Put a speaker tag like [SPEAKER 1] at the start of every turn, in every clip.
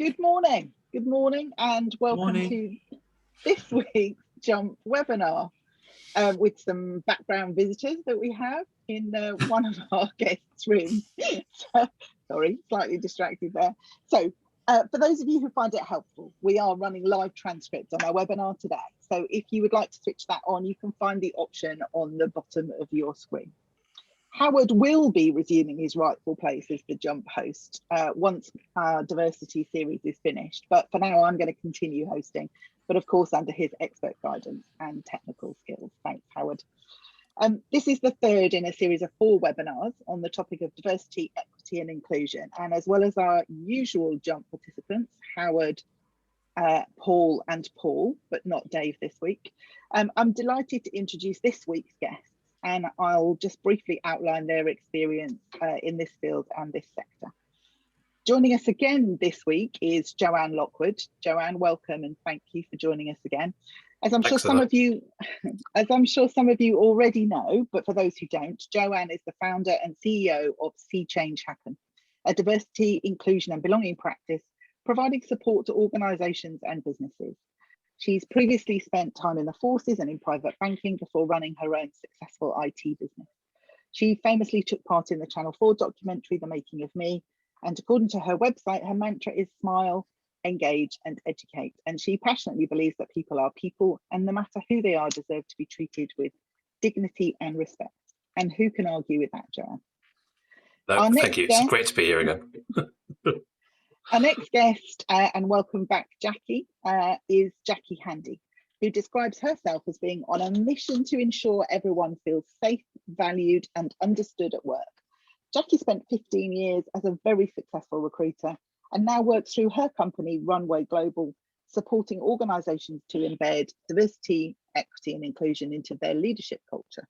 [SPEAKER 1] Good morning, and welcome to this week's Jump webinar with some background visitors that we have in one of our guests' rooms. Sorry, slightly distracted there. So for those of you who find it helpful, we are running live transcripts on our webinar today. So if you would like to switch that on, you can find the option on the bottom of your screen. Howard will be resuming his rightful place as the Jump host once our diversity series is finished. But for now, I'm going to continue hosting, but of course, under his expert guidance and technical skills. Thanks, Howard. This is the third in a series of 4 webinars on the topic of diversity, equity and inclusion. And as well as our usual Jump participants, Howard, Paul and Paul, but not Dave this week, I'm delighted to introduce this week's guests. And I'll just briefly outline their experience in this field and this sector. Joining us again this week is Joanne Lockwood. Joanne, welcome and thank you for joining us again. As I'm sure some of you already know, but for those who don't, Joanne is the founder and CEO of See Change Happen, a diversity, inclusion and belonging practice providing support to organisations and businesses. She's previously spent time in the forces and in private banking before running her own successful IT business. She famously took part in the Channel 4 documentary, The Making of Me, and according to her website, her mantra is smile, engage and educate. And she passionately believes that people are people and no matter who they are, deserve to be treated with dignity and respect. And who can argue with that, Joanne?
[SPEAKER 2] Thank you, it's great to be here again.
[SPEAKER 1] Our next guest, and welcome back, Jackie, is Jackie Handy, who describes herself as being on a mission to ensure everyone feels safe, valued and understood at work. Jackie spent 15 years as a very successful recruiter and now works through her company, Runway Global, supporting organisations to embed diversity, equity and inclusion into their leadership culture.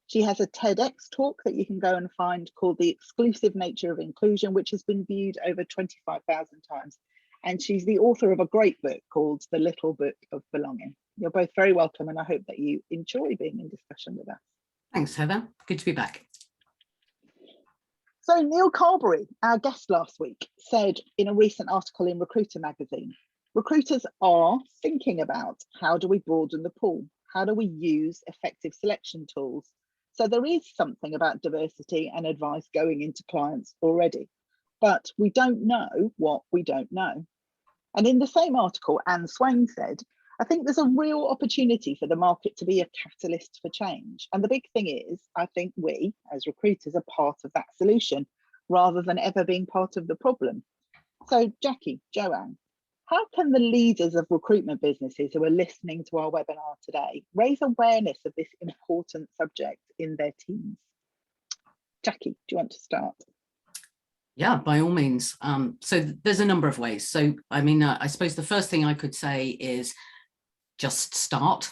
[SPEAKER 1] She has a TEDx talk that you can go and find called The Exclusive Nature of Inclusion, which has been viewed over 25,000 times. And she's the author of a great book called The Little Book of Belonging. You're both very welcome and I hope that you enjoy being in discussion with us.
[SPEAKER 3] Thanks, Heather. Good to be back.
[SPEAKER 1] So Neil Carberry, our guest last week, said in a recent article in Recruiter magazine, recruiters are thinking about how do we broaden the pool? How do we use effective selection tools? So there is something about diversity and advice going into clients already, but we don't know what we don't know. And in the same article, Anne Swain said, I think there's a real opportunity for the market to be a catalyst for change. And the big thing is, I think we as recruiters are part of that solution rather than ever being part of the problem. So Jackie, Joanne, how can the leaders of recruitment businesses who are listening to our webinar today raise awareness of this important subject in their teams? Jackie, do you want to start?
[SPEAKER 3] Yeah, by all means. So there's a number of ways. So, I mean, I suppose the first thing I could say is just start.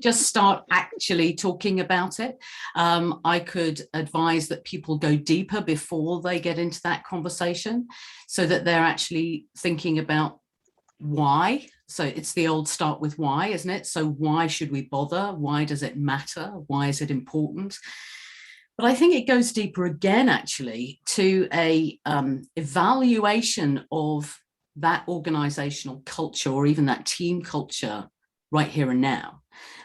[SPEAKER 3] Just start actually talking about it. I could advise that people go deeper before they get into that conversation so that they're actually thinking about why. So it's the old start with why, isn't it? So why should we bother? Why does it matter? Why is it important? But I think it goes deeper again, actually, to a evaluation of that organizational culture or even that team culture right here and now.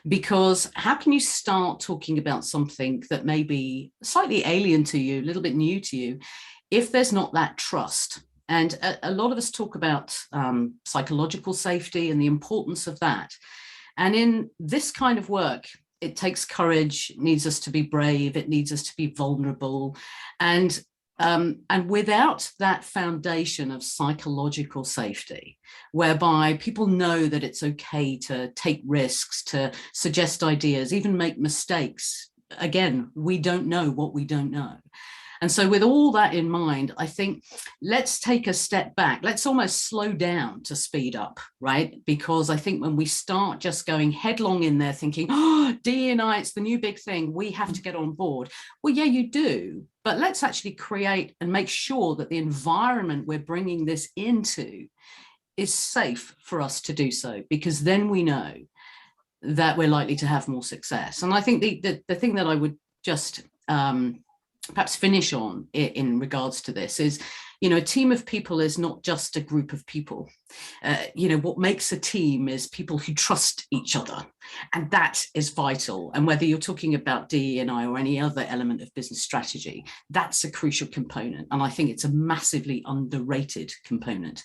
[SPEAKER 3] Because how can you start talking about something that may be slightly alien to you, a little bit new to you, if there's not that trust? And a lot of us talk about psychological safety and the importance of that. And in this kind of work, it takes courage, it needs us to be brave, it needs us to be vulnerable. And without that foundation of psychological safety, whereby people know that it's okay to take risks, to suggest ideas, even make mistakes. Again, we don't know what we don't know. And so with all that in mind, I think let's take a step back. Let's almost slow down to speed up, right? Because I think when we start just going headlong in there thinking, oh, DE&i, it's the new big thing, we have to get on board. Well, yeah, you do. But let's actually create and make sure that the environment we're bringing this into is safe for us to do so, because then we know that we're likely to have more success. And I think the thing that I would just perhaps finish on in regards to this is You know, a team of people is not just a group of people. You know, what makes a team is people who trust each other, and that is vital. And whether you're talking about DE&I or any other element of business strategy, that's a crucial component. And I think it's a massively underrated component.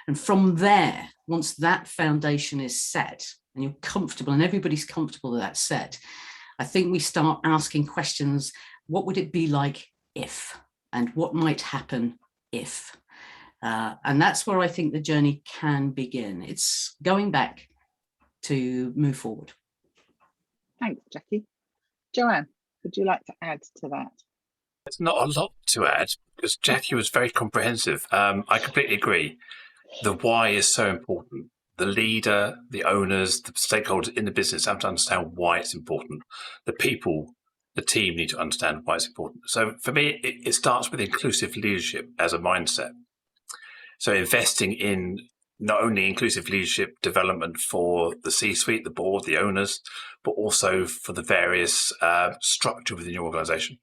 [SPEAKER 3] And from there, once that foundation is set and you're comfortable and everybody's comfortable with that set, I think we start asking questions. What would it be like if? And what might happen if? And that's where I think the journey can begin. It's going back to move forward.
[SPEAKER 1] Thanks, Jackie. Joanne, would you like to add to that?
[SPEAKER 2] There's not a lot to add because Jackie was very comprehensive. I completely agree. The why is so important. The leader, the owners, the stakeholders in the business have to understand why it's important. The people, the team need to understand why it's important. So for me, it starts with inclusive leadership as a mindset. So investing in not only inclusive leadership development for the C-suite, the board, the owners, but also for the various structure within your organization.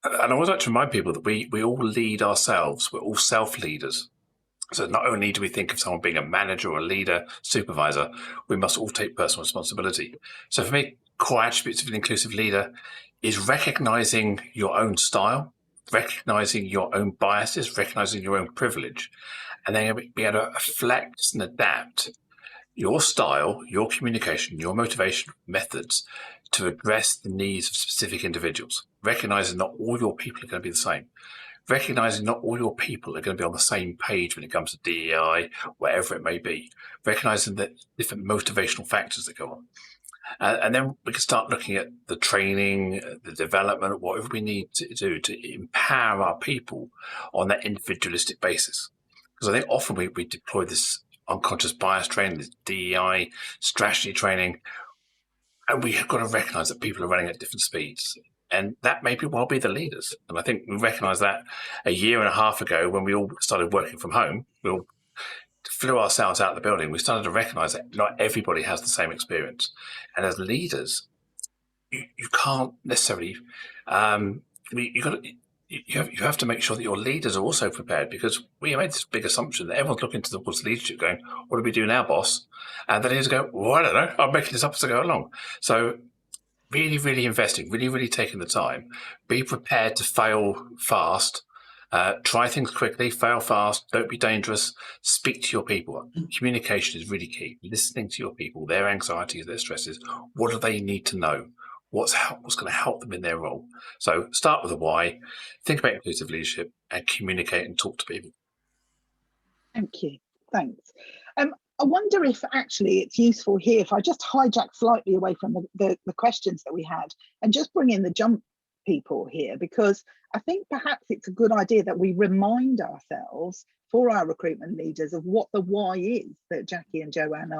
[SPEAKER 2] And I always like to remind people that we all lead ourselves. We're all self-leaders. So not only do we think of someone being a manager or a leader, supervisor, we must all take personal responsibility. So for me, core attributes of an inclusive leader is recognizing your own style, recognizing your own biases, recognizing your own privilege, and then be able to flex and adapt your style, your communication, your motivation methods to address the needs of specific individuals, recognizing not all your people are going to be the same. Recognizing not all your people are going to be on the same page when it comes to DEI, whatever it may be. Recognizing the different motivational factors that go on. And then we can start looking at the training, the development, whatever we need to do to empower our people on that individualistic basis. Because I think often we deploy this unconscious bias training, this DEI strategy training, and we have got to recognize that people are running at different speeds. And that may well be the leaders. And I think we recognised that a year and a half ago when we all started working from home. We all flew ourselves out of the building. We started to recognise that not everybody has the same experience. And as leaders, you can't necessarily, you have to make sure that your leaders are also prepared, because we made this big assumption that everyone's looking towards leadership going, what do we do now, boss? And the leaders go, well, I don't know. I'm making this up as I go along. So really, really investing, really taking the time. Be prepared to fail fast. Try things quickly, fail fast, don't be dangerous. Speak to your people. Communication is really key. Listening to your people, their anxieties, their stresses. What do they need to know? What's going to help them in their role? So start with the why, think about inclusive leadership, and communicate and talk to people.
[SPEAKER 1] Thank you. Thanks. I wonder if actually it's useful here if I just hijack slightly away from the questions that we had and just bring in the jump people here, because I think perhaps it's a good idea that we remind ourselves for our recruitment leaders of what the why is that Jackie and Joanne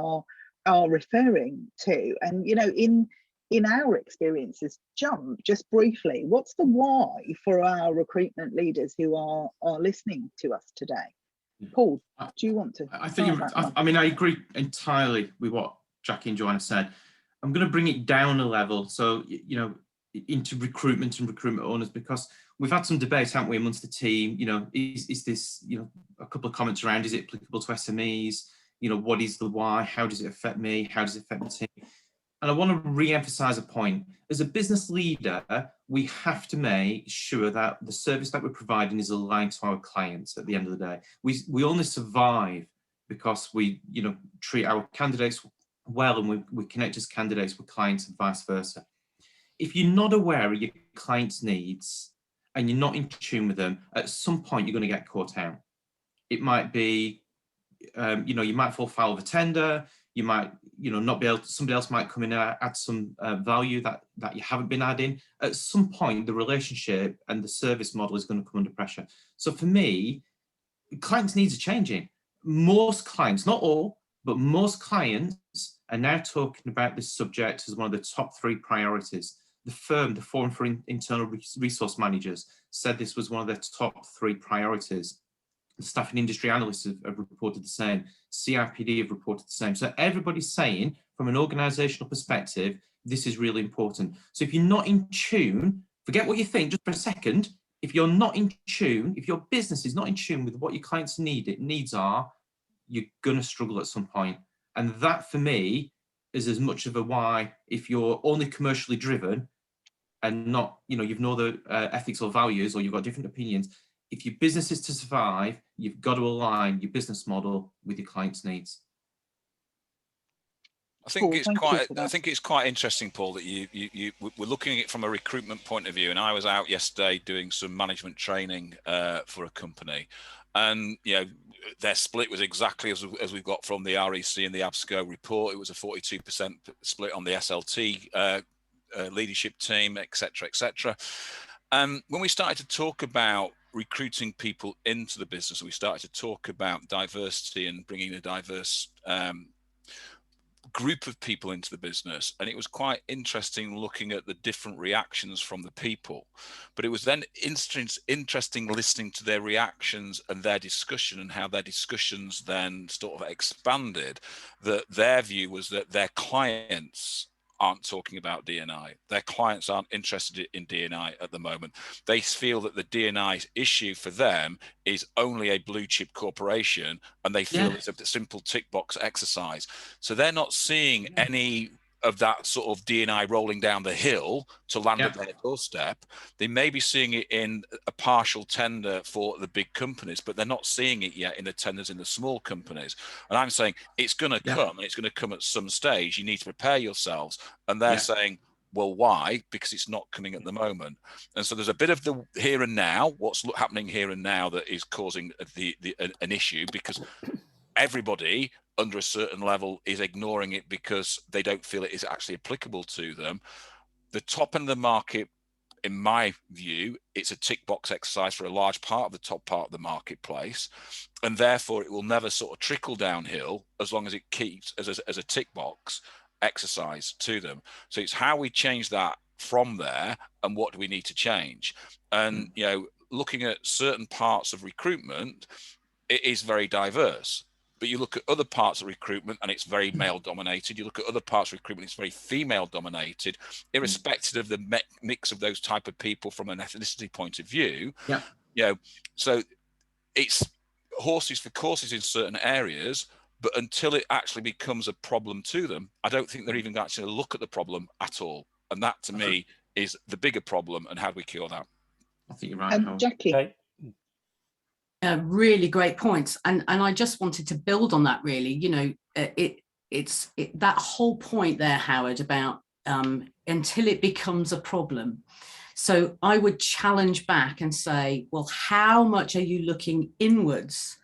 [SPEAKER 1] are referring to. And, you know, in our experiences, jump, just briefly, what's the why for our recruitment leaders who are listening to us today? Paul, do you want to?
[SPEAKER 4] I think I mean, I agree entirely with what Jackie and Joanna said. I'm going to bring it down a level, so you know, into recruitment and recruitment owners, because we've had some debate, haven't we, amongst the team. You know, is this, you know, a couple of comments around, is it applicable to SMEs? You know, what is the why? How does it affect me? How does it affect the team? And I want to re-emphasize a point. As a business leader, we have to make sure that the service that we're providing is aligned to our clients at the end of the day. We only survive because we, you know, treat our candidates well, and we connect as candidates with clients and vice versa. If you're not aware of your clients' needs and you're not in tune with them, at some point you're going to get caught out. It might be, you know, you might fall foul of a tender. You might, you know, not be able to, somebody else might come in and add some value that you haven't been adding. At some point, the relationship and the service model is going to come under pressure. So for me, clients' needs are changing. Most clients, not all, but most clients are now talking about this subject as one of the top 3 priorities. The Forum for Internal Resource Managers said this was one of their top 3 priorities. The Staffing Industry Analysts have reported the same. CIPD have reported the same. So everybody's saying, from an organisational perspective, this is really important. So if you're not in tune, forget what you think just for a second. if you're not in tune, if your business is not in tune with what your clients needs are, you're going to struggle at some point. And that for me is as much of a why. If you're only commercially driven and not, you've no other ethics or values, or you've got different opinions, if your business is to survive, you've got to align your business model with your clients' needs.
[SPEAKER 5] I think it's quite interesting, Paul, that we're looking at it from a recruitment point of view. And I was out yesterday doing some management training for a company, and their split was exactly as we've got from the REC and the ABSCO report. It was a 42% split on the SLT leadership team, etc., etc. And when we started to talk about recruiting people into the business, we started to talk about diversity and bringing a diverse group of people into the business, and it was quite interesting looking at the different reactions from the people. But it was then interesting listening to their reactions and their discussion, and how their discussions then sort of expanded. That their view was that their clients aren't talking about D&I. Their clients aren't interested in D&I at the moment. They feel that the D&I issue for them is only a blue chip corporation, and they feel it's a simple tick box exercise. So they're not seeing any of that sort of D&I rolling down the hill to land at their doorstep. They may be seeing it in a partial tender for the big companies, but they're not seeing it yet in the tenders in the small companies. And I'm saying it's going to come, and it's going to come at some stage. You need to prepare yourselves. And they're saying, well, why? Because it's not coming at the moment. And so there's a bit of the here and now, what's happening here and now, that is causing an issue, because everybody under a certain level is ignoring it because they don't feel it is actually applicable to them. The top end of the market, in my view, it's a tick box exercise for a large part of the top part of the marketplace, and therefore it will never sort of trickle downhill as long as it keeps as a tick box exercise to them. So it's how we change that from there, and what do we need to change. And looking at certain parts of recruitment, it is very diverse. But you look at other parts of recruitment and it's very male dominated. You look at other parts of recruitment, it's very female dominated, irrespective of the mix of those type of people from an ethnicity point of view. So it's horses for courses in certain areas, but until it actually becomes a problem to them, I don't think they're even going to actually look at the problem at all. And that to me is the bigger problem. And how do we cure that?
[SPEAKER 4] I think you're right,
[SPEAKER 1] Jackie.
[SPEAKER 4] Okay.
[SPEAKER 3] Really great points, and I just wanted to build on that. Really, it's that whole point there, Howard, about until it becomes a problem. So I would challenge back and say, well, how much are you looking inwards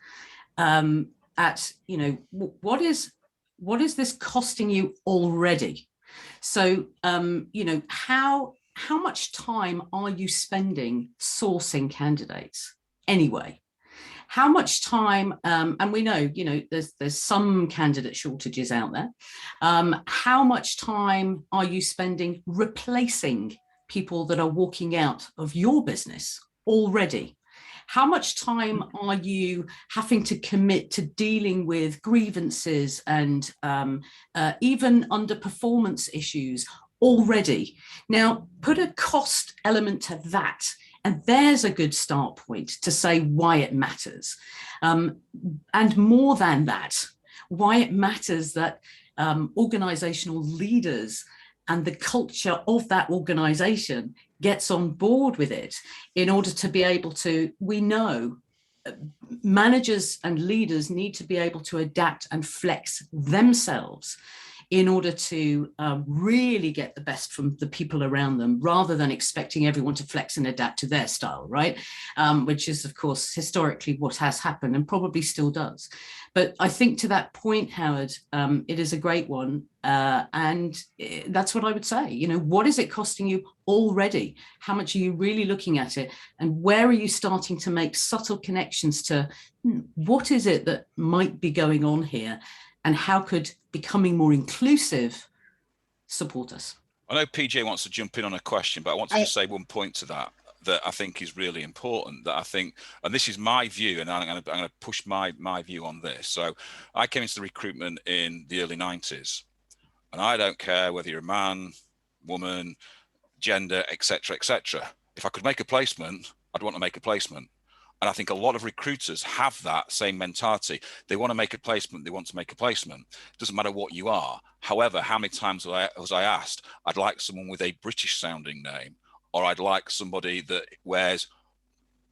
[SPEAKER 3] at? What is this costing you already? So how much time are you spending sourcing candidates anyway? How much time, and we know, there's some candidate shortages out there. How much time are you spending replacing people that are walking out of your business already? How much time are you having to commit to dealing with grievances and even underperformance issues already? Now, put a cost element to that. And there's a good start point to say why it matters. And more than that, why it matters that organizational leaders and the culture of that organization gets on board with it in order to be able to, we know managers and leaders need to be able to adapt and flex themselves in order to really get the best from the people around them, rather than expecting everyone to flex and adapt to their style, right? Which is, of course, historically what has happened and probably still does. But I think to that point, Howard, it is a great one. And that's what I would say. What is it costing you already? How much are you really looking at it? And where are you starting to make subtle connections to what is it that might be going on here? And how could becoming more inclusive support us?
[SPEAKER 5] I know PJ wants to jump in on a question, but I want to just say one point to that I think is really important, that I think, and this is my view, and I'm going to push my view on this. So I came into the recruitment in the early 90s, and I don't care whether you're a man, woman, gender, etc., etc. If I could make a placement, I'd want to make a placement. And I think a lot of recruiters have that same mentality. They want to make a placement. They want to make a placement. It doesn't matter what you are. However, how many times was I asked, I'd like someone with a British sounding name, or I'd like somebody that wears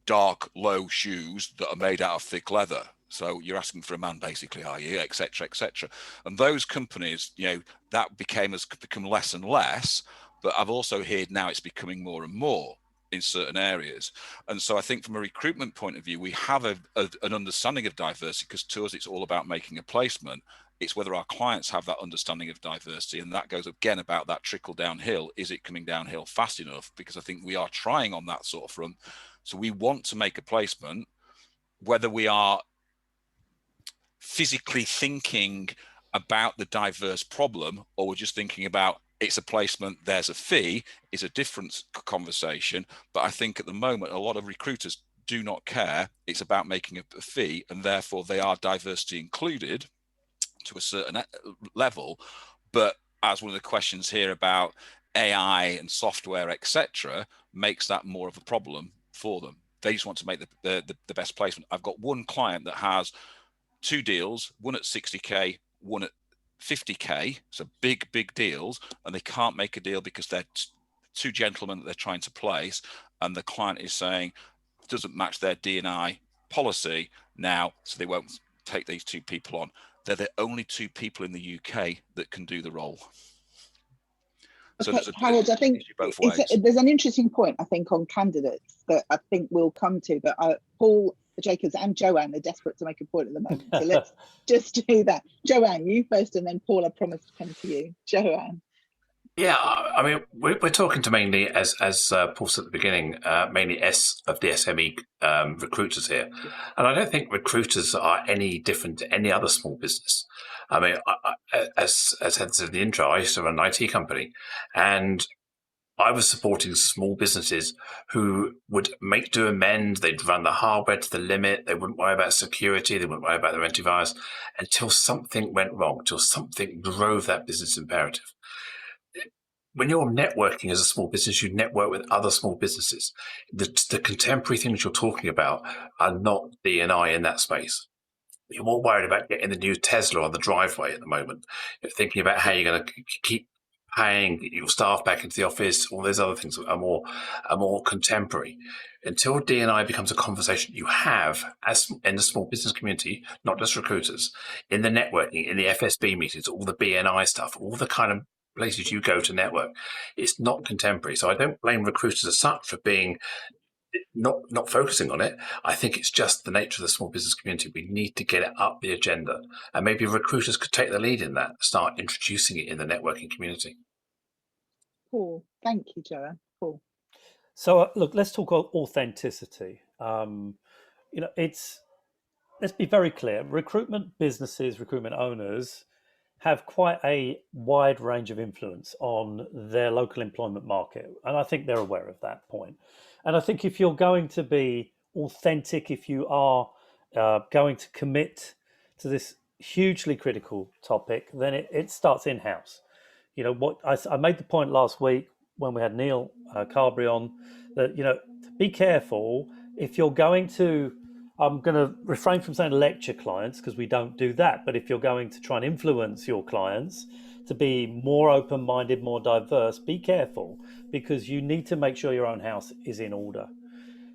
[SPEAKER 5] dark, low shoes that are made out of thick leather. So you're asking for a man, basically, are you, et cetera, et cetera. And those companies, that has become less and less. But I've also heard now it's becoming more and more in certain areas. And so I think from a recruitment point of view, we have an understanding of diversity, because to us, it's all about making a placement. It's whether our clients have that understanding of diversity. And that goes again about that trickle downhill. Is it coming downhill fast enough? Because I think we are trying on that sort of front. So we want to make a placement, whether we are physically thinking about the diverse problem, or we're just thinking about it's a placement, there's a fee, is a different conversation. But I think at the moment, a lot of recruiters do not care. It's about making a fee, and therefore they are diversity included to a certain level. But as one of the questions here about AI and software, etc., makes that more of a problem for them. They just want to make the best placement. I've got one client that has 2 deals, one at 60k, one at 50k, so big deals, and they can't make a deal because they're 2 gentlemen that they're trying to place, and the client is saying it doesn't match their DE&i policy now, so they won't take these 2 people on. They're the only 2 people in the UK that can do the role. So
[SPEAKER 1] okay, Harold, I think there's an interesting point, I think, on candidates that I think we'll come to, but Paul Jacobs and Joanne are desperate to make a point at the moment. So let's just do that. Joanne, you first, and then Paul, I promise to come to you. Joanne.
[SPEAKER 2] Yeah, I mean, we're talking to mainly, as Paul said at the beginning, mainly of the SME recruiters here. And I don't think recruiters are any different to any other small business. I mean, as I said in the intro, I used to run an IT company, and I was supporting small businesses who would make do amend. They'd run the hardware to the limit. They wouldn't worry about security. They wouldn't worry about their antivirus until something went wrong, until something drove that business imperative. When you're networking as a small business, you network with other small businesses. The contemporary things you're talking about are not DE&i in that space. You're more worried about getting the new Tesla on the driveway at the moment. You're thinking about how you're going to keep paying your staff back into the office. All those other things are more contemporary. Until DE&i becomes a conversation you have as in the small business community, not just recruiters, in the networking, in the FSB meetings, all the BNI stuff, all the kind of places you go to network, it's not contemporary. So I don't blame recruiters as such for being not focusing on it. I think it's just the nature of the small business community. We need to get it up the agenda, and maybe recruiters could take the lead in that, start introducing it in the networking community.
[SPEAKER 1] Cool. Thank you, Joanne. Cool.
[SPEAKER 6] So look, let's talk about authenticity. Let's be very clear. Recruitment businesses, recruitment owners have quite a wide range of influence on their local employment market. And I think they're aware of that point. And I think if you're going to be authentic, if you are going to commit to this hugely critical topic, then it starts in-house. What I made the point last week when we had Neil Carberry on, that, be careful if you're going to, I'm going to refrain from saying lecture clients, because we don't do that. But if you're going to try and influence your clients to be more open-minded, more diverse, be careful, because you need to make sure your own house is in order.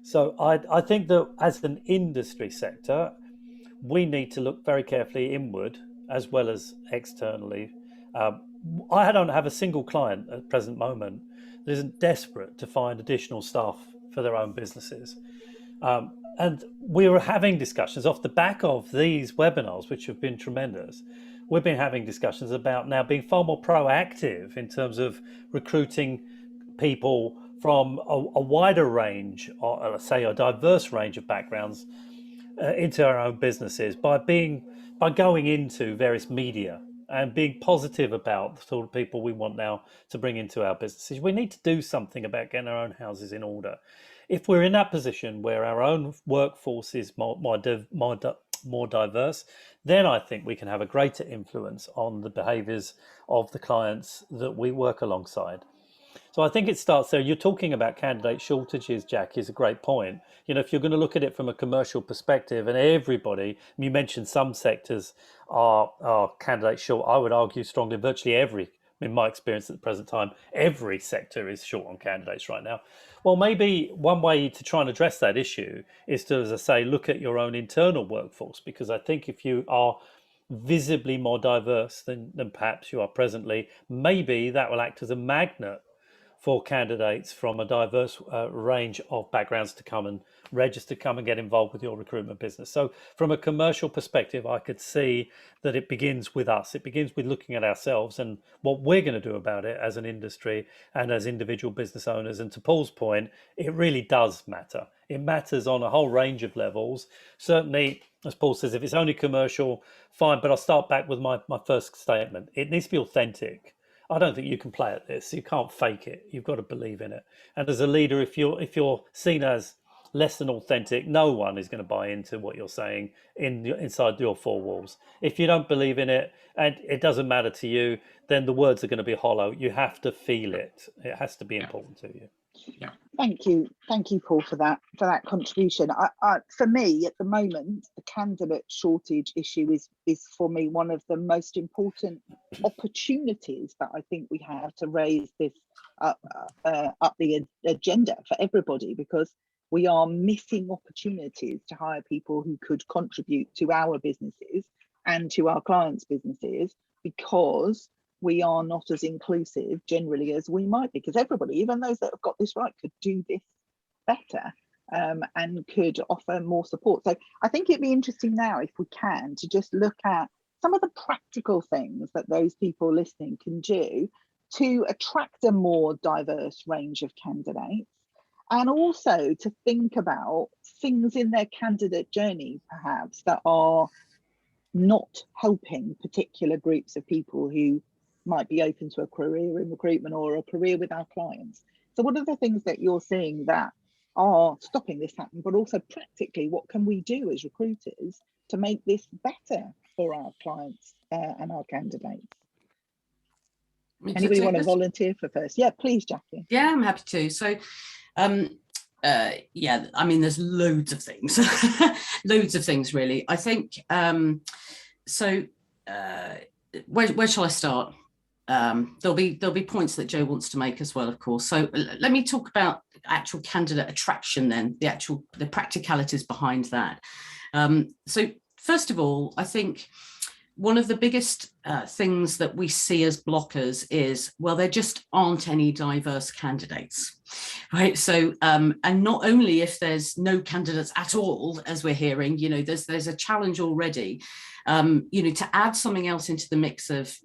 [SPEAKER 6] So I think that as an industry sector, we need to look very carefully inward as well as externally. I don't have a single client at the present moment that isn't desperate to find additional staff for their own businesses. And we were having discussions off the back of these webinars, which have been tremendous. We've been having discussions about now being far more proactive in terms of recruiting people from a wider range, or let's say a diverse range of backgrounds into our own businesses by going into various media and being positive about the sort of people we want now to bring into our businesses. We need to do something about getting our own houses in order. If we're in that position where our own workforce is more diverse, then I think we can have a greater influence on the behaviours of the clients that we work alongside. So I think it starts there. You're talking about candidate shortages, Jack, is a great point. If you're going to look at it from a commercial perspective, and everybody, you mentioned some sectors are candidate short. I would argue strongly virtually every, in my experience at the present time, every sector is short on candidates right now. Well, maybe one way to try and address that issue is to, as I say, look at your own internal workforce, because I think if you are visibly more diverse than perhaps you are presently, maybe that will act as a magnet for candidates from a diverse range of backgrounds to come and register, come and get involved with your recruitment business. So from a commercial perspective, I could see that it begins with us. It begins with looking at ourselves and what we're going to do about it as an industry and as individual business owners. And to Paul's point, it really does matter. It matters on a whole range of levels. Certainly, as Paul says, if it's only commercial, fine. But I'll start back with my first statement. It needs to be authentic. I don't think you can play at this. You can't fake it. You've got to believe in it. And as a leader, if you're seen as less than authentic, no one is going to buy into what you're saying inside your four walls. If you don't believe in it and it doesn't matter to you, then the words are going to be hollow. You have to feel it. It has to be important to you.
[SPEAKER 4] Yeah.
[SPEAKER 1] Thank you, Paul, for that contribution. For me, at the moment, the candidate shortage issue is for me one of the most important opportunities that I think we have to raise this up the agenda for everybody, because we are missing opportunities to hire people who could contribute to our businesses and to our clients' businesses, because we are not as inclusive generally as we might be, because everybody, even those that have got this right, could do this better and could offer more support. So I think it'd be interesting now, if we can, to just look at some of the practical things that those people listening can do to attract a more diverse range of candidates, and also to think about things in their candidate journey, perhaps, that are not helping particular groups of people who might be open to a career in recruitment or a career with our clients. So what are the things that you're seeing that are stopping this happening, but also practically, what can we do as recruiters to make this better for our clients and our candidates? Anybody want to volunteer for first? Yeah, please, Jackie.
[SPEAKER 3] Yeah, I'm happy to. So yeah, I mean, there's loads of things, loads of things, really. I think, where shall I start? There'll be points that Joe wants to make as well, of course. So let me talk about actual candidate attraction then, the practicalities behind that. So first of all, I think one of the biggest things that we see as blockers is, well, there just aren't any diverse candidates, right? So, and not only if there's no candidates at all, as we're hearing, there's a challenge already, to add something else into the mix of,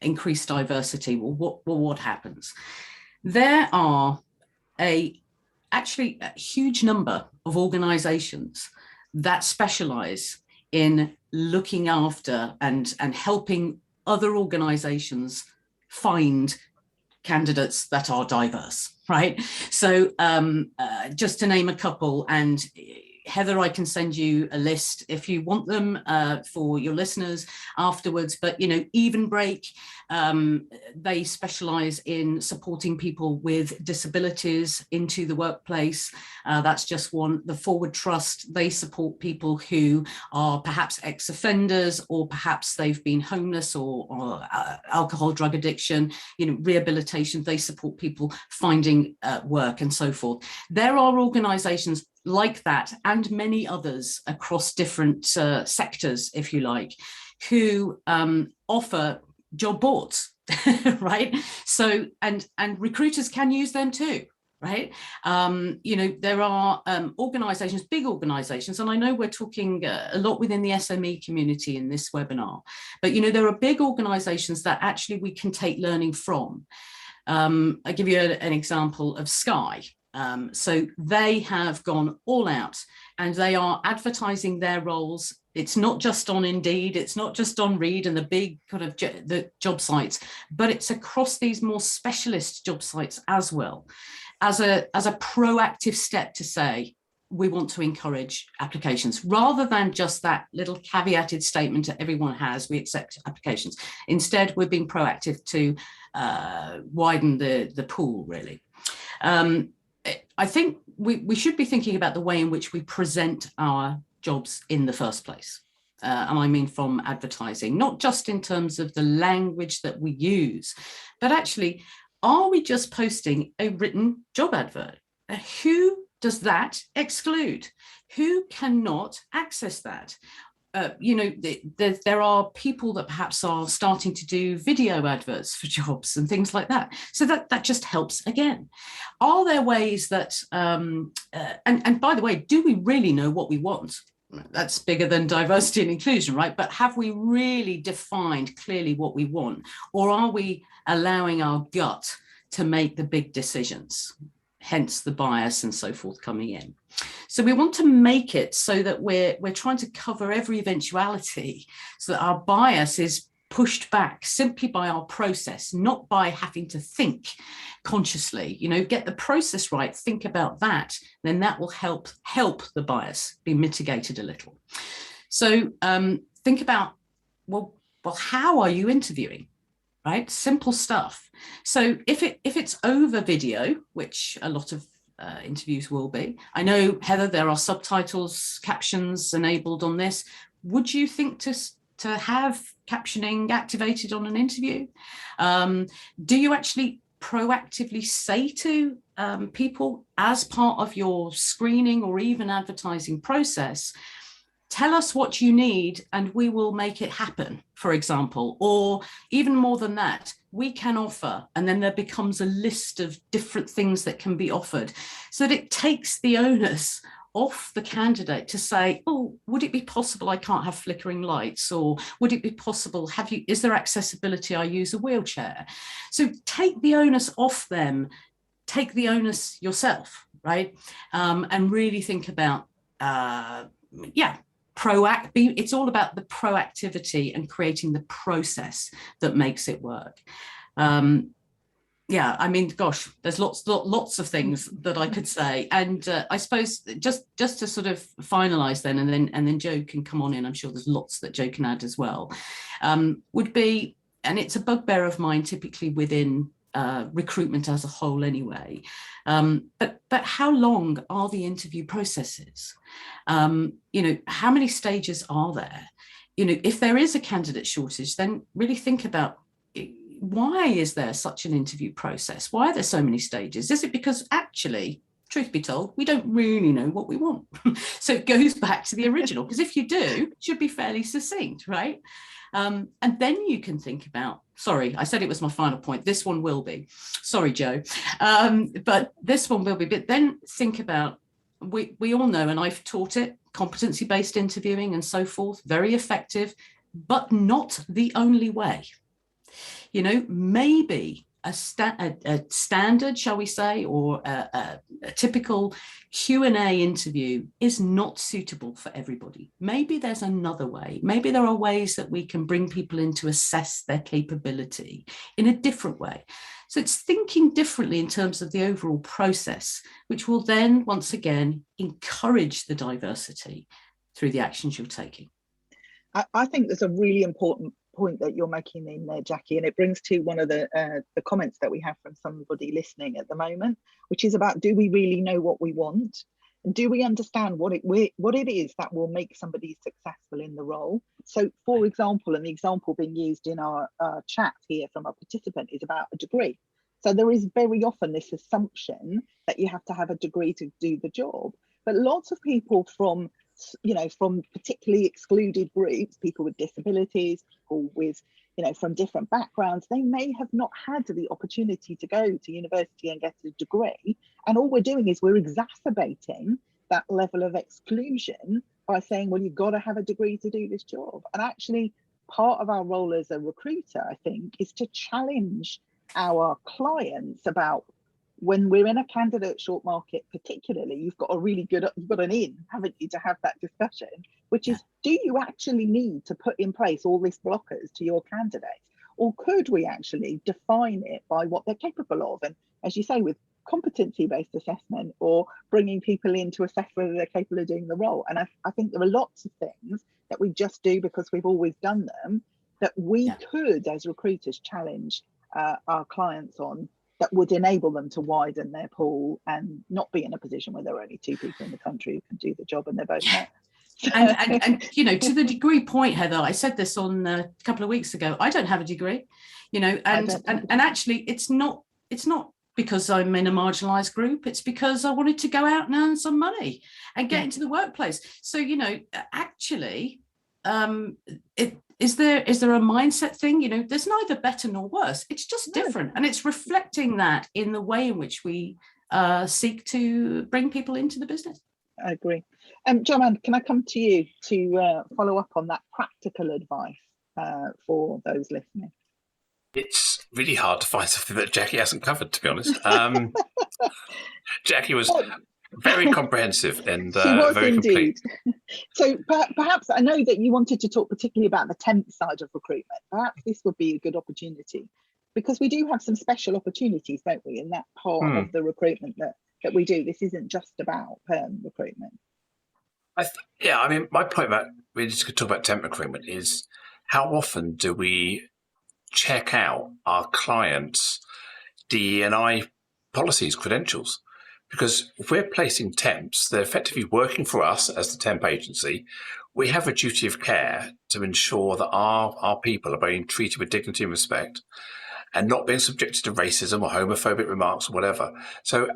[SPEAKER 3] increased diversity. Well, what happens? There are actually a huge number of organizations that specialize in looking after and helping other organizations find candidates that are diverse, right? So just to name a couple, and Heather, I can send you a list if you want them for your listeners afterwards. But, Even Break, they specialize in supporting people with disabilities into the workplace. That's just one. The Forward Trust, they support people who are perhaps ex-offenders, or perhaps they've been homeless or alcohol, drug addiction, rehabilitation. They support people finding work and so forth. There are organizations like that, and many others across different sectors, if you like, who offer job boards, right? So, and recruiters can use them too, right? There are organizations, big organizations, and I know we're talking a lot within the SME community in this webinar, but there are big organizations that actually we can take learning from. I'll give you an example of Sky. So they have gone all out and they are advertising their roles. It's not just on Indeed, it's not just on Reed and the big kind of the job sites, but it's across these more specialist job sites as well, as a proactive step to say, we want to encourage applications rather than just that little caveated statement that everyone has, we accept applications. Instead, we're being proactive to widen the pool, really. I think we should be thinking about the way in which we present our jobs in the first place. And I mean from advertising, not just in terms of the language that we use, but actually, are we just posting a written job advert? Who does that exclude? Who cannot access that? You know, there are people that perhaps are starting to do video adverts for jobs and things like that. So that just helps again. Are there ways that, and by the way, do we really know what we want? That's bigger than diversity and inclusion, right? But have we really defined clearly what we want? Or are we allowing our gut to make the big decisions? Hence the bias and so forth coming in. So we want to make it so that we're trying to cover every eventuality so that our bias is pushed back simply by our process, not by having to think consciously. You know, get the process right, think about that, then that will help the bias be mitigated a little. So think about, well, how are you interviewing? Right, simple stuff. So if it's over video, which a lot of interviews will be, I know, Heather, there are subtitles, captions enabled on this. Would you think to have captioning activated on an interview? Do you actually proactively say to people as part of your screening or even advertising process, tell us what you need and we will make it happen, for example, or even more than that, we can offer, and then there becomes a list of different things that can be offered, so that it takes the onus off the candidate to say, oh, would it be possible I can't have flickering lights? Or would it be possible, is there accessibility, I use a wheelchair? So take the onus off them, take the onus yourself, right? And really think about, it's all about the proactivity and creating the process that makes it work. I mean, gosh, there's lots of things that I could say, and I suppose just to sort of finalize then, and then Joe can come on in. I'm sure there's lots that Joe can add as well. Would be, and it's a bugbear of mine, typically within recruitment as a whole anyway. But how long are the interview processes? You know, how many stages are there? You know, if there is a candidate shortage, then really think about, why is there such an interview process? Why are there so many stages? Is it because actually, truth be told, we don't really know what we want? So it goes back to the original, because if you do, it should be fairly succinct, right? And then you can think about, sorry, I said it was my final point. This one will be, sorry, Joe, but this one will be, but then think about, we all know, and I've taught it, competency-based interviewing and so forth, very effective, but not the only way. You know, maybe a standard, shall we say, or a typical Q&A interview is not suitable for everybody. Maybe there's another way. Maybe there are ways that we can bring people in to assess their capability in a different way. So it's thinking differently in terms of the overall process, which will then, once again, encourage the diversity through the actions you're taking.
[SPEAKER 1] I think there's a really important point that you're making in there, Jackie, and it brings to one of the comments that we have from somebody listening at the moment, which is about, do we really know what we want? And do we understand what it is that will make somebody successful in the role? So, for example, and the example being used in our chat here from our participant is about a degree. So there is very often this assumption that you have to have a degree to do the job. But lots of people from particularly excluded groups, people with disabilities, people with, from different backgrounds, they may have not had the opportunity to go to university and get a degree. And all we're doing is we're exacerbating that level of exclusion by saying, well, you've got to have a degree to do this job. And actually, part of our role as a recruiter, I think, is to challenge our clients about, when we're in a candidate short market, particularly, you've got an in, haven't you, to have that discussion, which is, do you actually need to put in place all these blockers to your candidates? Or could we actually define it by what they're capable of? And as you say, with competency-based assessment or bringing people in to assess whether they're capable of doing the role. And I think there are lots of things that we just do because we've always done them that we could, as recruiters, challenge our clients on, that would enable them to widen their pool and not be in a position where there are only 2 people in the country who can do the job and they're both not.
[SPEAKER 3] And you know, to the degree point, Heather, I said this on a couple of weeks ago, I don't have a degree, you know, and actually it's not because I'm in a marginalized group, it's because I wanted to go out and earn some money and get into the workplace. So, you know, actually, is there a mindset thing? You know, there's neither better nor worse. It's just different. And it's reflecting that in the way in which we seek to bring people into the business.
[SPEAKER 1] I agree. Joanne, can I come to you to follow up on that practical advice for those listening?
[SPEAKER 2] It's really hard to find something that Jackie hasn't covered, to be honest. Jackie was very comprehensive and very complete.
[SPEAKER 1] So perhaps, I know that you wanted to talk particularly about the temp side of recruitment. Perhaps this would be a good opportunity, because we do have some special opportunities, don't we, in that part of the recruitment that we do. This isn't just about perm recruitment.
[SPEAKER 2] I mean, my point about really just talk about temp recruitment is, how often do we check out our clients' DE&i policies, credentials? Because if we're placing temps, they're effectively working for us as the temp agency. We have a duty of care to ensure that our people are being treated with dignity and respect and not being subjected to racism or homophobic remarks or whatever. So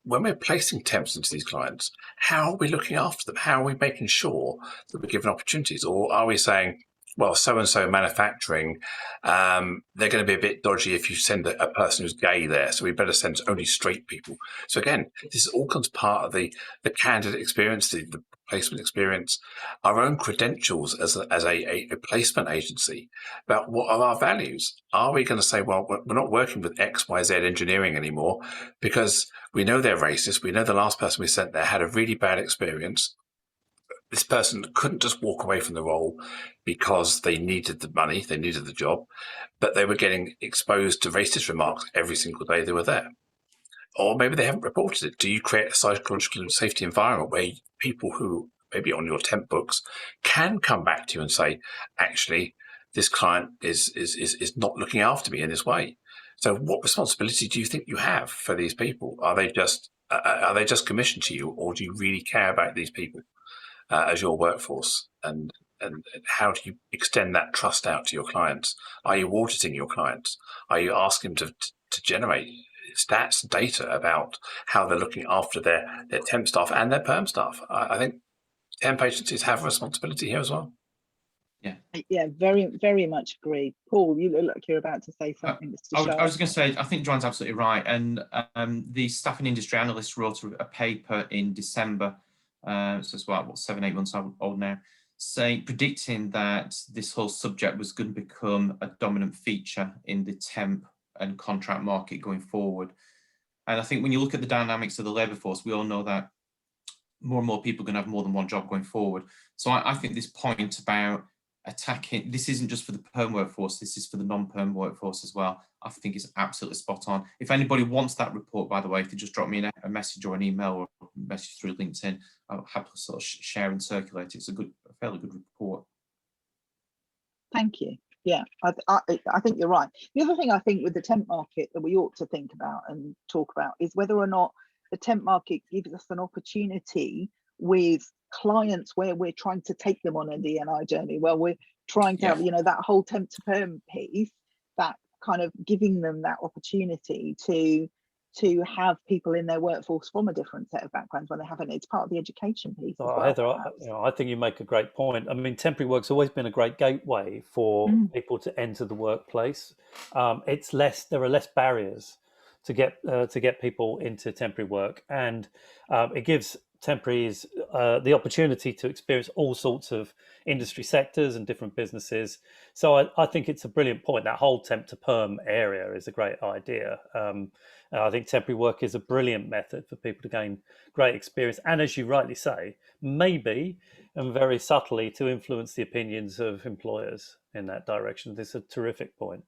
[SPEAKER 2] when we're placing temps into these clients, how are we looking after them? How are we making sure that we're given opportunities? Or are we saying, well, so-and-so manufacturing, they're going to be a bit dodgy if you send a person who's gay there, so we better send only straight people. So again, this all comes part of the candidate experience, the placement experience, our own credentials as a placement agency, about what are our values. Are we going to say, well, we're not working with X, Y, Z engineering anymore because we know they're racist, we know the last person we sent there had a really bad experience, this person couldn't just walk away from the role because they needed the money, they needed the job, but they were getting exposed to racist remarks every single day they were there. Or maybe they haven't reported it. Do you create a psychological safety environment where people who maybe on your temp books can come back to you and say, actually, this client is not looking after me in this way? So what responsibility do you think you have for these people? Are they just commissioned to you, or do you really care about these people as your workforce, and how do you extend that trust out to your clients? Are you auditing your clients? Are you asking them to generate stats and data about how they're looking after their temp staff and their perm staff? I think temp agencies have a responsibility here as well.
[SPEAKER 1] Yeah, very, very much agree. Paul, you look like you're about to say something.
[SPEAKER 4] I was going to say, I think Joanne's absolutely right. And the Staffing Industry Analyst wrote a paper in December, so it's about 7-8 months old now, predicting that this whole subject was going to become a dominant feature in the temp and contract market going forward. And I think when you look at the dynamics of the labour force, we all know that more and more people are going to have more than one job going forward. So I think this point about attacking, this isn't just for the perm workforce, this is for the non-perm workforce as well. I think it's absolutely spot on. If anybody wants that report, by the way, if you just drop me a message or an email or a message through LinkedIn, I'll happily sort of share and circulate it. It's a fairly good report.
[SPEAKER 1] Thank you. Yeah, I think you're right. The other thing I think with the temp market that we ought to think about and talk about is whether or not the temp market gives us an opportunity with clients where we're trying to take them on a DE&i journey. Well, we're trying to have, you know, that whole temp to perm piece, that kind of giving them that opportunity to have people in their workforce from a different set of backgrounds when they haven't. It's part of the education piece.
[SPEAKER 6] Heather, I think you make a great point. I mean, temporary work's always been a great gateway for people to enter the workplace. There are less barriers to get people into temporary work, and it gives temporaries the opportunity to experience all sorts of industry sectors and different businesses. So I think it's a brilliant point. That whole temp to perm area is a great idea. I think temporary work is a brilliant method for people to gain great experience, and as you rightly say, maybe and very subtly to influence the opinions of employers in that direction. This is a terrific point.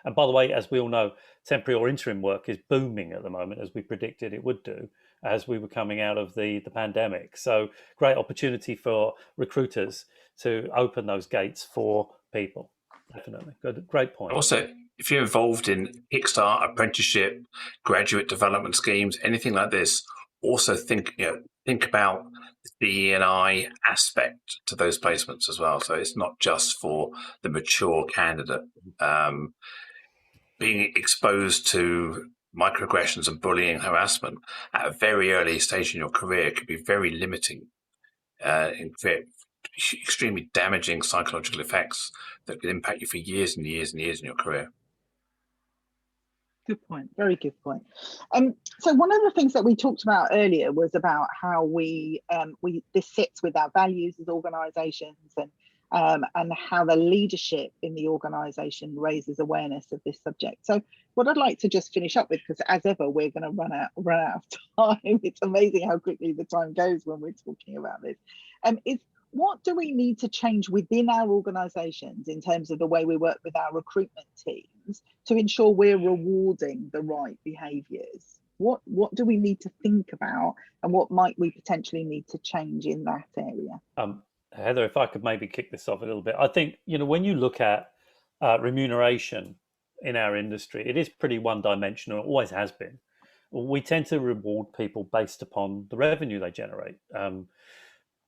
[SPEAKER 6] And by the way, as we all know, temporary or interim work is booming at the moment, as we predicted it would do as we were coming out of the pandemic. So great opportunity for recruiters to open those gates for people. Definitely. Good, great point.
[SPEAKER 2] Also, if you're involved in Kickstart, apprenticeship, graduate development schemes, anything like this, also think about the DE&i aspect to those placements as well. So it's not just for the mature candidate. Being exposed to microaggressions and bullying, harassment at a very early stage in your career could be very limiting and create extremely damaging psychological effects that could impact you for years and years and years in your career.
[SPEAKER 1] Good point. Very good point. So one of the things that we talked about earlier was about how this sits with our values as organisations, and how the leadership in the organisation raises awareness of this subject. So what I'd like to just finish up with, because as ever we're going to run out of time. It's amazing how quickly the time goes when we're talking about this. Is what do we need to change within our organisations in terms of the way we work with our recruitment teams to ensure we're rewarding the right behaviours? What do we need to think about, and what might we potentially need to change in that area?
[SPEAKER 6] Heather, if I could maybe kick this off a little bit, I think, when you look at remuneration in our industry, it is pretty one-dimensional. It always has been. We tend to reward people based upon the revenue they generate.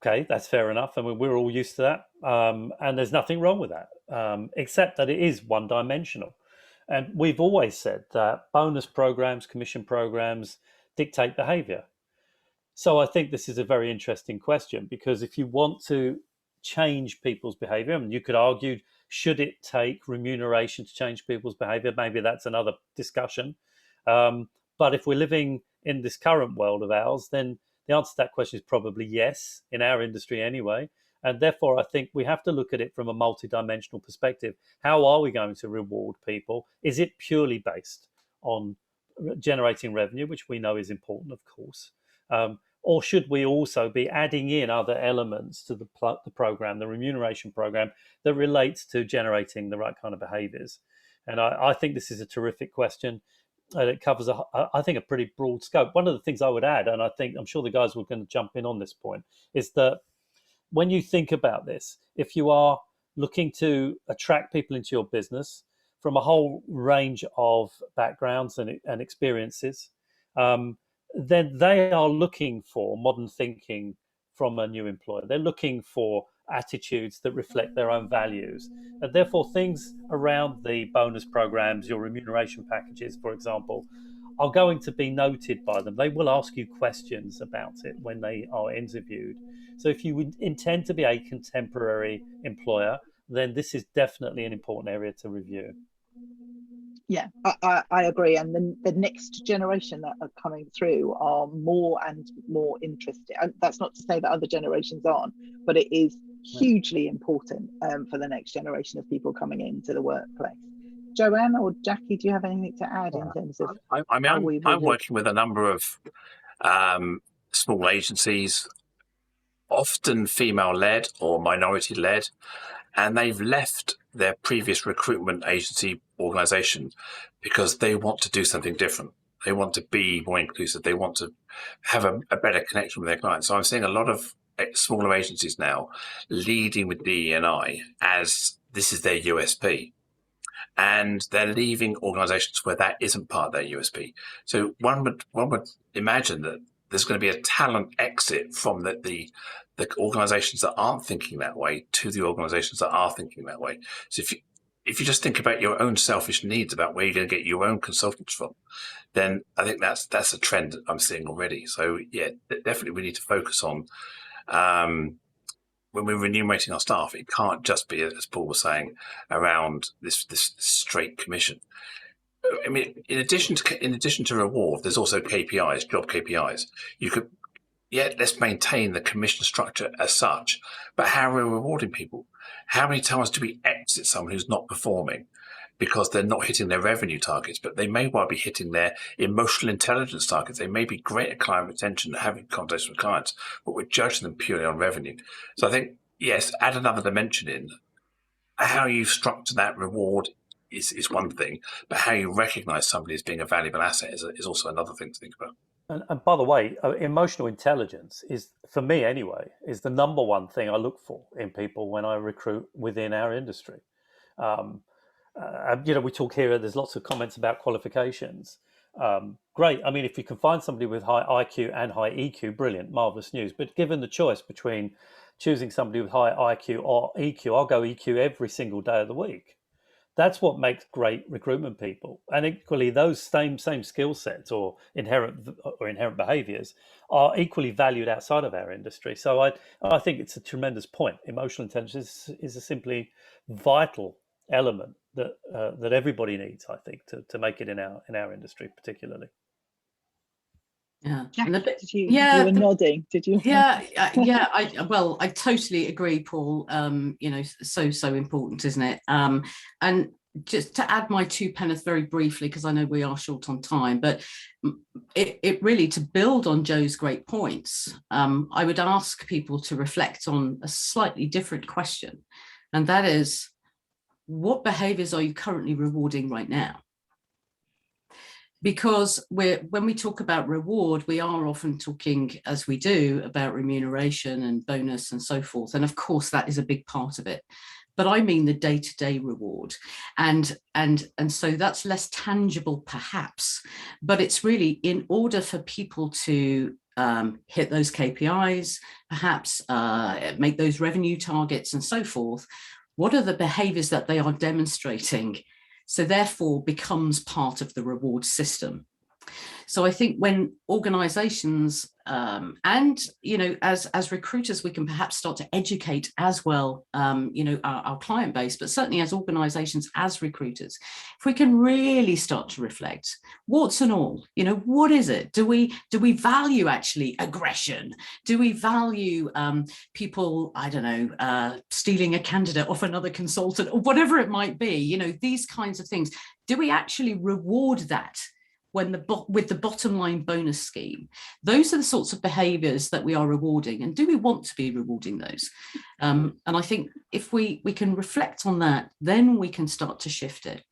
[SPEAKER 6] Okay, that's fair enough. I mean, we're all used to that. And there's nothing wrong with that, except that it is one-dimensional. And we've always said that bonus programs, commission programs dictate behaviour. So I think this is a very interesting question, because if you want to change people's behaviour, and you could argue, should it take remuneration to change people's behaviour? Maybe that's another discussion. But if we're living in this current world of ours, then the answer to that question is probably yes, in our industry anyway. And therefore, I think we have to look at it from a multidimensional perspective. How are we going to reward people? Is it purely based on generating revenue, which we know is important, of course? Or should we also be adding in other elements to the program, the remuneration program, that relates to generating the right kind of behaviours? And I think this is a terrific question. And it covers, I think, a pretty broad scope. One of the things I would add, and I'm sure the guys were going to jump in on this point, is that when you think about this, if you are looking to attract people into your business from a whole range of backgrounds and experiences, then they are looking for modern thinking from a new employer. They're looking for attitudes that reflect their own values. And therefore, things around the bonus programs, your remuneration packages, for example, are going to be noted by them. They will ask you questions about it when they are interviewed. So if you would intend to be a contemporary employer, then this is definitely an important area to review.
[SPEAKER 1] Yeah, I agree. And the next generation that are coming through are more and more interested. And that's not to say that other generations aren't, but it is hugely important for the next generation of people coming into the workplace. Joanne or Jackie, do you have anything to add in terms of
[SPEAKER 2] I'm working with a number of small agencies, often female-led or minority-led, and they've left their previous recruitment agency organisation because they want to do something different. They want to be more inclusive. They want to have a better connection with their clients. So I'm seeing a lot of smaller agencies now leading with DE&i as this is their USP. And they're leaving organisations where that isn't part of their USP. So one would imagine that there's going to be a talent exit from the organisations that aren't thinking that way to the organisations that are thinking that way. So if you just think about your own selfish needs about where you're going to get your own consultants from, then I think that's a trend that I'm seeing already. So yeah, definitely we need to focus on when we're remunerating our staff, it can't just be, as Paul was saying, around this straight commission. I mean, in addition to reward, there's also KPIs, job KPIs. You could, let's maintain the commission structure as such, but how are we rewarding people? How many times do we exit someone who's not performing because they're not hitting their revenue targets, but they may well be hitting their emotional intelligence targets? They may be great at client retention, having conversations with clients, but we're judging them purely on revenue. So I think, yes, add another dimension in how you structure that reward is one thing, but how you recognise somebody as being a valuable asset is also another thing to think about.
[SPEAKER 6] And by the way, emotional intelligence is, for me anyway, is the number one thing I look for in people when I recruit within our industry. We talk here, there's lots of comments about qualifications. Great. I mean, if you can find somebody with high IQ and high EQ, brilliant, marvelous news. But given the choice between choosing somebody with high IQ or EQ, I'll go EQ every single day of the week. That's what makes great recruitment people. And equally, those same skill sets or inherent behaviours are equally valued outside of our industry. So I think it's a tremendous point. Emotional intelligence is a simply vital element that everybody needs, I think, to make it in our industry particularly.
[SPEAKER 3] Yeah.
[SPEAKER 1] Jack, you were nodding. Did you?
[SPEAKER 3] Yeah. I totally agree, Paul. So important, isn't it? And just to add my two penneth very briefly, because I know we are short on time, but it really, to build on Joe's great points, I would ask people to reflect on a slightly different question, and that is, what behaviours are you currently rewarding right now? Because when we talk about reward, we are often talking, as we do, about remuneration and bonus and so forth. And of course, that is a big part of it. But I mean the day-to-day reward. And so that's less tangible, perhaps. But it's really, in order for people to hit those KPIs, perhaps make those revenue targets and so forth, what are the behaviours that they are demonstrating? So therefore becomes part of the reward system. So I think when organizations and, as recruiters, we can perhaps start to educate as well, our client base, but certainly as organizations, as recruiters, if we can really start to reflect, warts and all, what is it? Do we value actually aggression? Do we value people, stealing a candidate off another consultant or whatever it might be, these kinds of things? Do we actually reward that? With the bottom line bonus scheme? Those are the sorts of behaviours that we are rewarding, and do we want to be rewarding those? And I think if we can reflect on that, then we can start to shift it.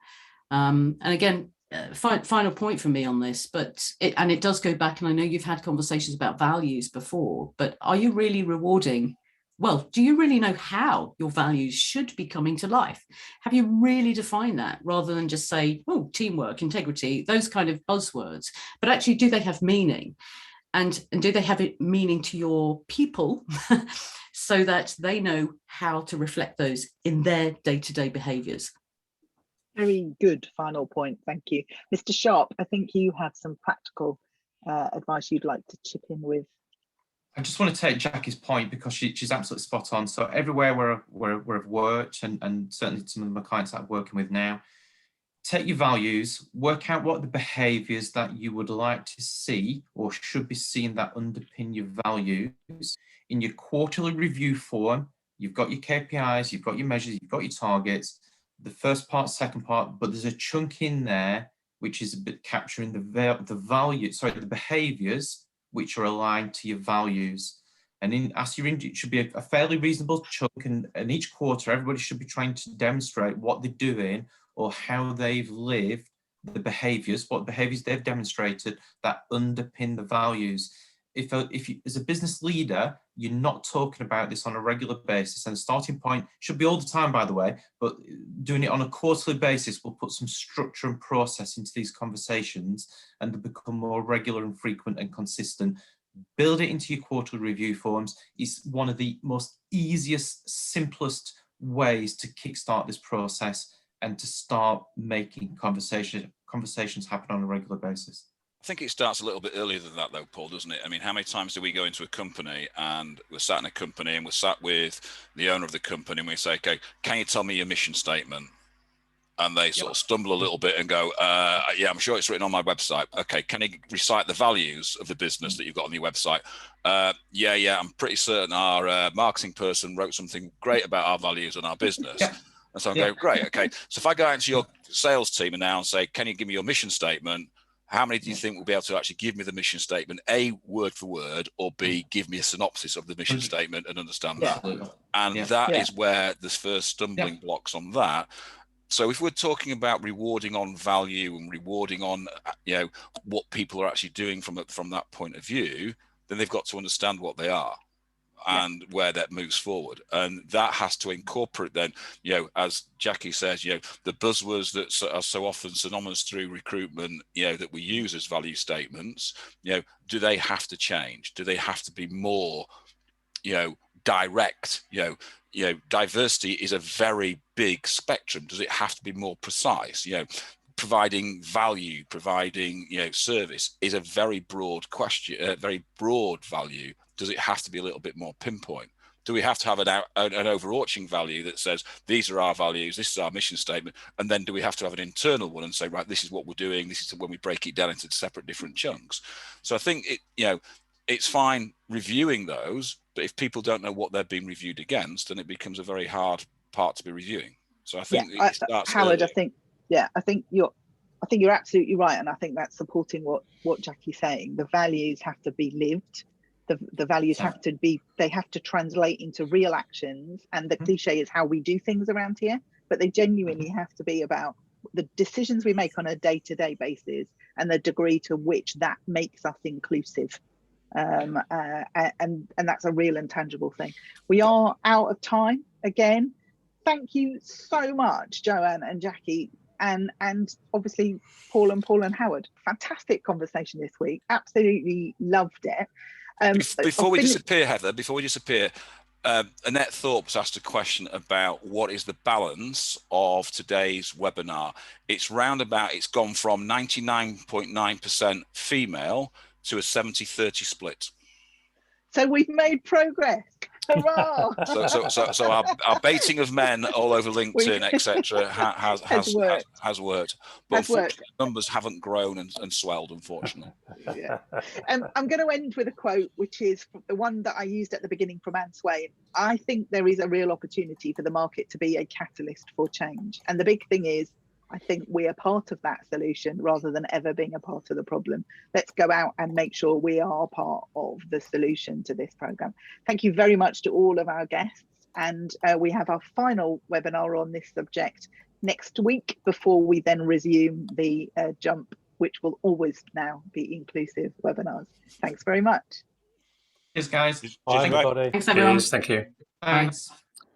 [SPEAKER 3] And again, final point for me on this, but it does go back, and I know you've had conversations about values before, but are you really rewarding? Well, do you really know how your values should be coming to life? Have you really defined that, rather than just say, oh, teamwork, integrity, those kind of buzzwords? But actually, do they have meaning? And do they have meaning to your people so that they know how to reflect those in their day-to-day behaviours?
[SPEAKER 1] Very good final point. Thank you. Mr. Sharp, I think you have some practical advice you'd like to chip in with.
[SPEAKER 4] I just want to take Jackie's point, because she's absolutely spot on. So everywhere where I've worked, and certainly some of my clients that I'm working with now, take your values, work out what the behaviours that you would like to see or should be seen that underpin your values. In your quarterly review form, you've got your KPIs, you've got your measures, you've got your targets, the first part, second part, but there's a chunk in there which is a bit capturing the behaviours which are aligned to your values. And it should be a fairly reasonable chunk, and each quarter everybody should be trying to demonstrate what they're doing or how they've lived the behaviours, what behaviours they've demonstrated that underpin the values. If you, as a business leader, you're not talking about this on a regular basis, and the starting point should be all the time, by the way, but doing it on a quarterly basis will put some structure and process into these conversations, and they become more regular and frequent and consistent. Build it into your quarterly review forms. It's one of the most easiest, simplest ways to kickstart this process and to start making conversations happen on a regular basis.
[SPEAKER 5] I think it starts a little bit earlier than that, though, Paul, doesn't it? I mean, how many times do we go into a company and we're sat in a company and we're sat with the owner of the company and we say, okay, can you tell me your mission statement? And they sort of stumble a little bit and go, yeah, I'm sure it's written on my website. Okay, can you recite the values of the business that you've got on your website? Yeah, I'm pretty certain our marketing person wrote something great about our values and our business. Yeah. And so I'm going, great, okay. So if I go out into your sales team and now and say, can you give me your mission statement? How many do you think will be able to actually give me the mission statement, A, word for word, or B, give me a synopsis of the mission statement and understand that? And that is where the first stumbling blocks on that. So if we're talking about rewarding on value and rewarding on, what people are actually doing from that point of view, then they've got to understand what they are and where that moves forward. And that has to incorporate then, as Jackie says, the buzzwords that are so often synonymous through recruitment, that we use as value statements, do they have to change? Do they have to be more, direct? Diversity is a very big spectrum. Does it have to be more precise? Providing value, providing service is a very broad question, very broad value. Does it have to be a little bit more pinpoint? Do we have to have an overarching value that says these are our values, this is our mission statement, and then do we have to have an internal one and say, right, this is what we're doing, this is when we break it down into separate different chunks? So I think it's fine reviewing those, but if people don't know what they're being reviewed against, then it becomes a very hard part to be reviewing. So I think it starts
[SPEAKER 1] Howard,
[SPEAKER 5] early.
[SPEAKER 1] I think you're absolutely right, and I think that's supporting what Jackie's saying. The values have to be lived. The values have to translate into real actions, and the cliche is how we do things around here, but they genuinely have to be about the decisions we make on a day-to-day basis and the degree to which that makes us inclusive. And that's a real and tangible thing. We are out of time again. Thank you so much, Joanne and Jackie, and obviously Paul and Howard. Fantastic conversation this week. Absolutely loved it.
[SPEAKER 5] Before we disappear, Heather, Annette Thorpe's asked a question about what is the balance of today's webinar. It's gone from 99.9% female to a 70-30 split.
[SPEAKER 1] So we've made progress. Hurrah!
[SPEAKER 5] So our baiting of men all over LinkedIn, etc., has worked. But unfortunately, numbers haven't grown and swelled, unfortunately.
[SPEAKER 1] Yeah. I'm going to end with a quote, which is the one that I used at the beginning from Anne Swain. I think there is a real opportunity for the market to be a catalyst for change. And the big thing is, I think we are part of that solution rather than ever being a part of the problem. Let's go out and make sure we are part of the solution to this program. Thank you very much to all of our guests. And we have our final webinar on this subject next week before we then resume the jump, which will always now be inclusive webinars. Thanks very much.
[SPEAKER 4] Cheers, guys.
[SPEAKER 6] Bye, everybody.
[SPEAKER 3] Thanks, everyone.
[SPEAKER 2] Cheers, thank you.
[SPEAKER 4] Thanks.